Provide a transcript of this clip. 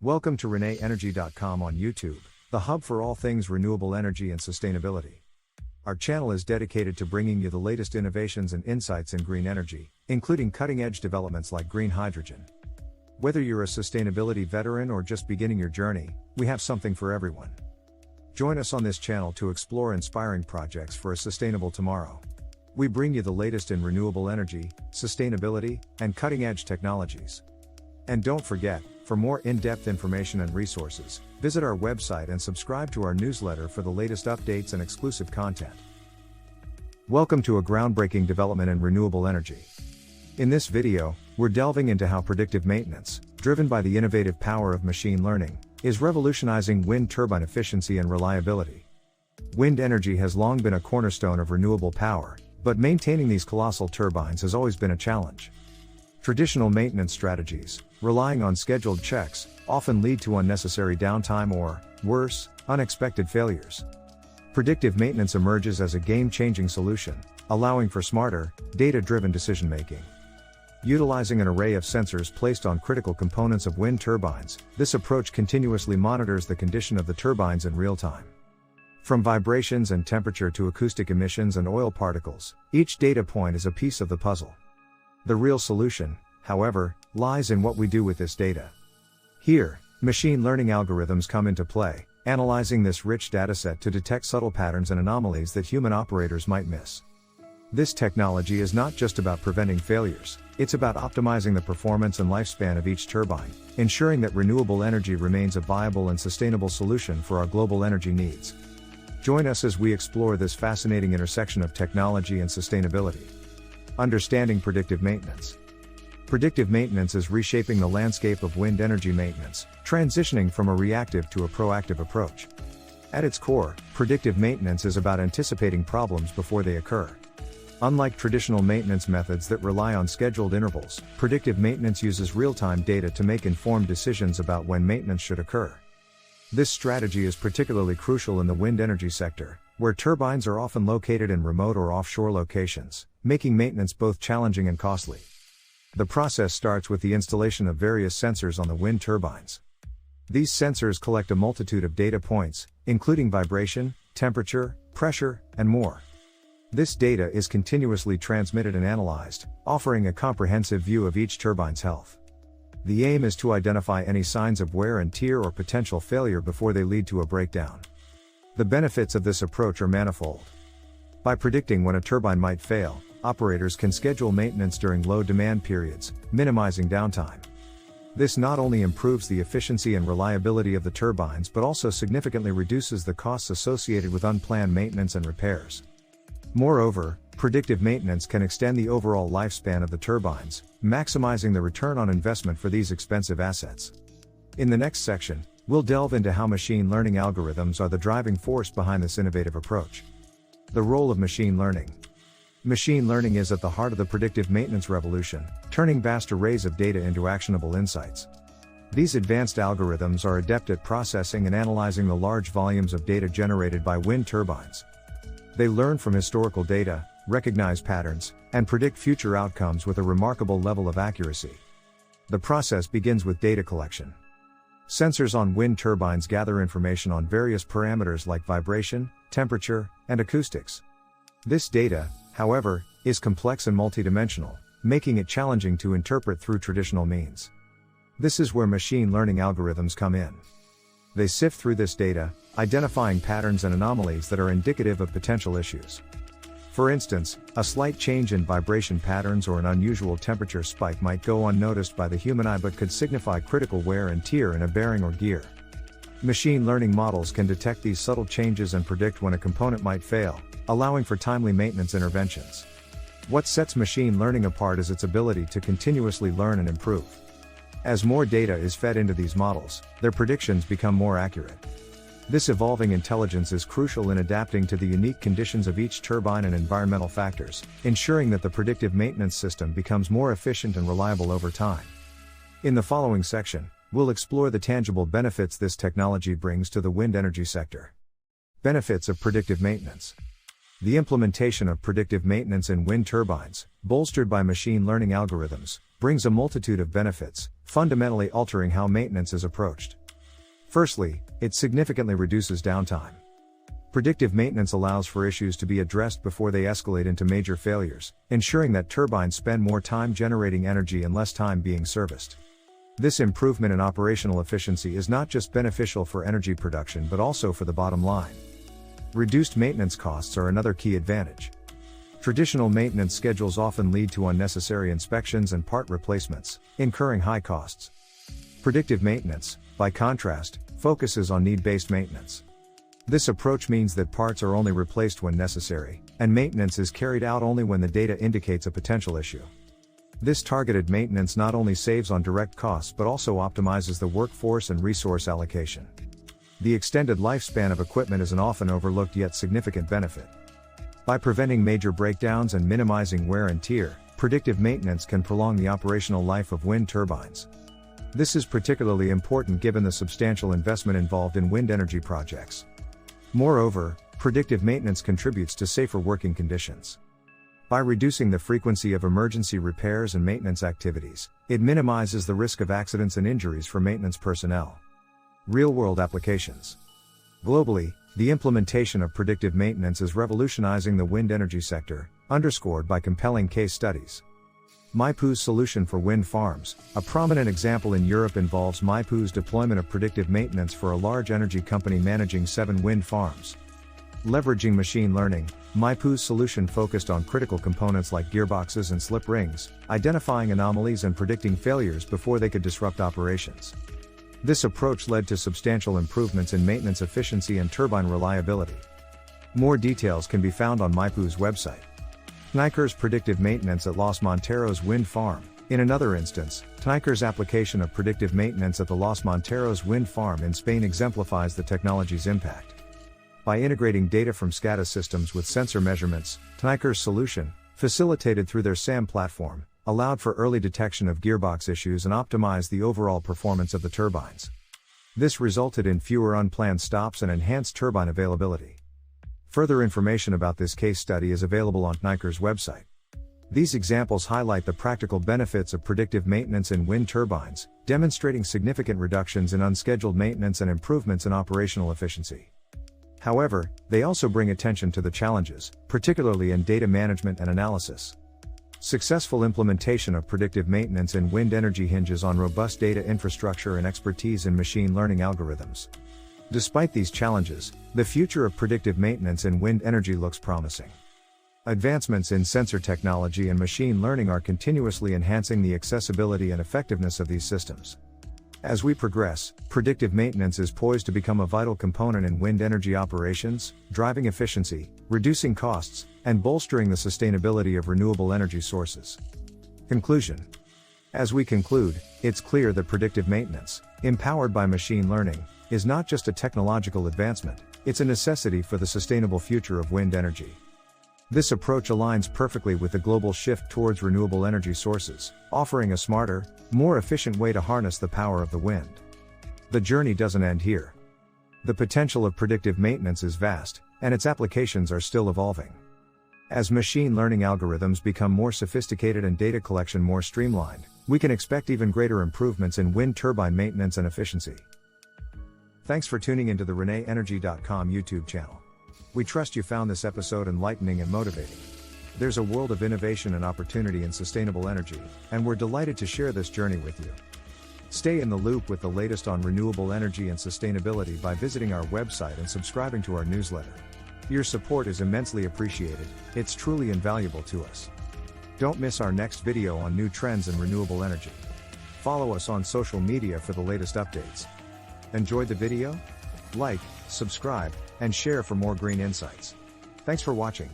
Welcome to ReneEnergy.com on YouTube, the hub for all things renewable energy and sustainability. Our channel is dedicated to bringing you the latest innovations and insights in green energy, including cutting-edge developments like green hydrogen. Whether you're a sustainability veteran or just beginning your journey, we have something for everyone. Join us on this channel to explore inspiring projects for a sustainable tomorrow. We bring you the latest in renewable energy, sustainability, and cutting-edge technologies. And don't forget, for more in-depth information and resources, visit our website and subscribe to our newsletter for the latest updates and exclusive content. Welcome to a groundbreaking development in renewable energy. In this video, we're delving into how predictive maintenance, driven by the innovative power of machine learning, is revolutionizing wind turbine efficiency and reliability. Wind energy has long been a cornerstone of renewable power, but maintaining these colossal turbines has always been a challenge. Traditional maintenance strategies, relying on scheduled checks, often lead to unnecessary downtime or, worse, unexpected failures. Predictive maintenance emerges as a game-changing solution, allowing for smarter, data-driven decision-making. Utilizing an array of sensors placed on critical components of wind turbines, this approach continuously monitors the condition of the turbines in real time. From vibrations and temperature to acoustic emissions and oil particles, each data point is a piece of the puzzle. The real solution, however, lies in what we do with this data. Here, machine learning algorithms come into play, analyzing this rich dataset to detect subtle patterns and anomalies that human operators might miss. This technology is not just about preventing failures, it's about optimizing the performance and lifespan of each turbine, ensuring that renewable energy remains a viable and sustainable solution for our global energy needs. Join us as we explore this fascinating intersection of technology and sustainability. Understanding predictive maintenance. Predictive maintenance is reshaping the landscape of wind energy maintenance, transitioning from a reactive to a proactive approach. At its core, predictive maintenance is about anticipating problems before they occur. Unlike traditional maintenance methods that rely on scheduled intervals, predictive maintenance uses real-time data to make informed decisions about when maintenance should occur. This strategy is particularly crucial in the wind energy sector, where turbines are often located in remote or offshore locations, making maintenance both challenging and costly. The process starts with the installation of various sensors on the wind turbines. These sensors collect a multitude of data points, including vibration, temperature, pressure, and more. This data is continuously transmitted and analyzed, offering a comprehensive view of each turbine's health. The aim is to identify any signs of wear and tear or potential failure before they lead to a breakdown. The benefits of this approach are manifold. By predicting when a turbine might fail, operators can schedule maintenance during low demand periods, minimizing downtime. This not only improves the efficiency and reliability of the turbines but also significantly reduces the costs associated with unplanned maintenance and repairs. Moreover, predictive maintenance can extend the overall lifespan of the turbines, maximizing the return on investment for these expensive assets. In the next section, we'll delve into how machine learning algorithms are the driving force behind this innovative approach. The role of machine learning. Machine learning is at the heart of the predictive maintenance revolution, turning vast arrays of data into actionable insights. These advanced algorithms are adept at processing and analyzing the large volumes of data generated by wind turbines. They learn from historical data, recognize patterns, and predict future outcomes with a remarkable level of accuracy. The process begins with data collection. Sensors on wind turbines gather information on various parameters like vibration, temperature, and acoustics. This data, however, is complex and multidimensional, making it challenging to interpret through traditional means. This is where machine learning algorithms come in. They sift through this data, identifying patterns and anomalies that are indicative of potential issues. For instance, a slight change in vibration patterns or an unusual temperature spike might go unnoticed by the human eye but could signify critical wear and tear in a bearing or gear. Machine learning models can detect these subtle changes and predict when a component might fail, allowing for timely maintenance interventions. What sets machine learning apart is its ability to continuously learn and improve. As more data is fed into these models, their predictions become more accurate. This evolving intelligence is crucial in adapting to the unique conditions of each turbine and environmental factors, ensuring that the predictive maintenance system becomes more efficient and reliable over time. In the following section, we'll explore the tangible benefits this technology brings to the wind energy sector. Benefits of predictive maintenance. The implementation of predictive maintenance in wind turbines, bolstered by machine learning algorithms, brings a multitude of benefits, fundamentally altering how maintenance is approached. Firstly, it significantly reduces downtime. Predictive maintenance allows for issues to be addressed before they escalate into major failures, ensuring that turbines spend more time generating energy and less time being serviced. This improvement in operational efficiency is not just beneficial for energy production but also for the bottom line. Reduced maintenance costs are another key advantage. Traditional maintenance schedules often lead to unnecessary inspections and part replacements, incurring high costs. Predictive maintenance, by contrast, focuses on need-based maintenance. This approach means that parts are only replaced when necessary, and maintenance is carried out only when the data indicates a potential issue. This targeted maintenance not only saves on direct costs but also optimizes the workforce and resource allocation. The extended lifespan of equipment is an often overlooked yet significant benefit. By preventing major breakdowns and minimizing wear and tear, predictive maintenance can prolong the operational life of wind turbines. This is particularly important given the substantial investment involved in wind energy projects. Moreover, predictive maintenance contributes to safer working conditions. By reducing the frequency of emergency repairs and maintenance activities, it minimizes the risk of accidents and injuries for maintenance personnel. Real-world applications. Globally, the implementation of predictive maintenance is revolutionizing the wind energy sector, underscored by compelling case studies. MIPU's solution for wind farms, a prominent example in Europe, involves MIPU's deployment of predictive maintenance for a large energy company managing 7 wind farms. Leveraging machine learning, MIPU's solution focused on critical components like gearboxes and slip rings, identifying anomalies and predicting failures before they could disrupt operations. This approach led to substantial improvements in maintenance efficiency and turbine reliability. More details can be found on MIPU's website. Tekniker's predictive maintenance at Los Monteros wind farm. In another instance, Tekniker's application of predictive maintenance at the Los Monteros wind farm in Spain exemplifies the technology's impact. By integrating data from SCADA systems with sensor measurements, Tekniker's solution, facilitated through their SAM platform, allowed for early detection of gearbox issues and optimized the overall performance of the turbines. This resulted in fewer unplanned stops and enhanced turbine availability. Further information about this case study is available on Tekniker's website. These examples highlight the practical benefits of predictive maintenance in wind turbines, demonstrating significant reductions in unscheduled maintenance and improvements in operational efficiency. However, they also bring attention to the challenges, particularly in data management and analysis. Successful implementation of predictive maintenance in wind energy hinges on robust data infrastructure and expertise in machine learning algorithms. Despite these challenges, the future of predictive maintenance in wind energy looks promising. Advancements in sensor technology and machine learning are continuously enhancing the accessibility and effectiveness of these systems. As we progress, predictive maintenance is poised to become a vital component in wind energy operations, driving efficiency, reducing costs, and bolstering the sustainability of renewable energy sources. Conclusion. As we conclude, it's clear that predictive maintenance, empowered by machine learning, is not just a technological advancement, it's a necessity for the sustainable future of wind energy. This approach aligns perfectly with the global shift towards renewable energy sources, offering a smarter, more efficient way to harness the power of the wind. The journey doesn't end here. The potential of predictive maintenance is vast, and its applications are still evolving. As machine learning algorithms become more sophisticated and data collection more streamlined, we can expect even greater improvements in wind turbine maintenance and efficiency. Thanks for tuning into the ReneEnergy.com YouTube channel. We trust you found this episode enlightening and motivating. There's a world of innovation and opportunity in sustainable energy, and we're delighted to share this journey with you. Stay in the loop with the latest on renewable energy and sustainability by visiting our website and subscribing to our newsletter. Your support is immensely appreciated, it's truly invaluable to us. Don't miss our next video on new trends in renewable energy. Follow us on social media for the latest updates. Enjoyed the video? Like, subscribe, and share for more green insights. Thanks for watching.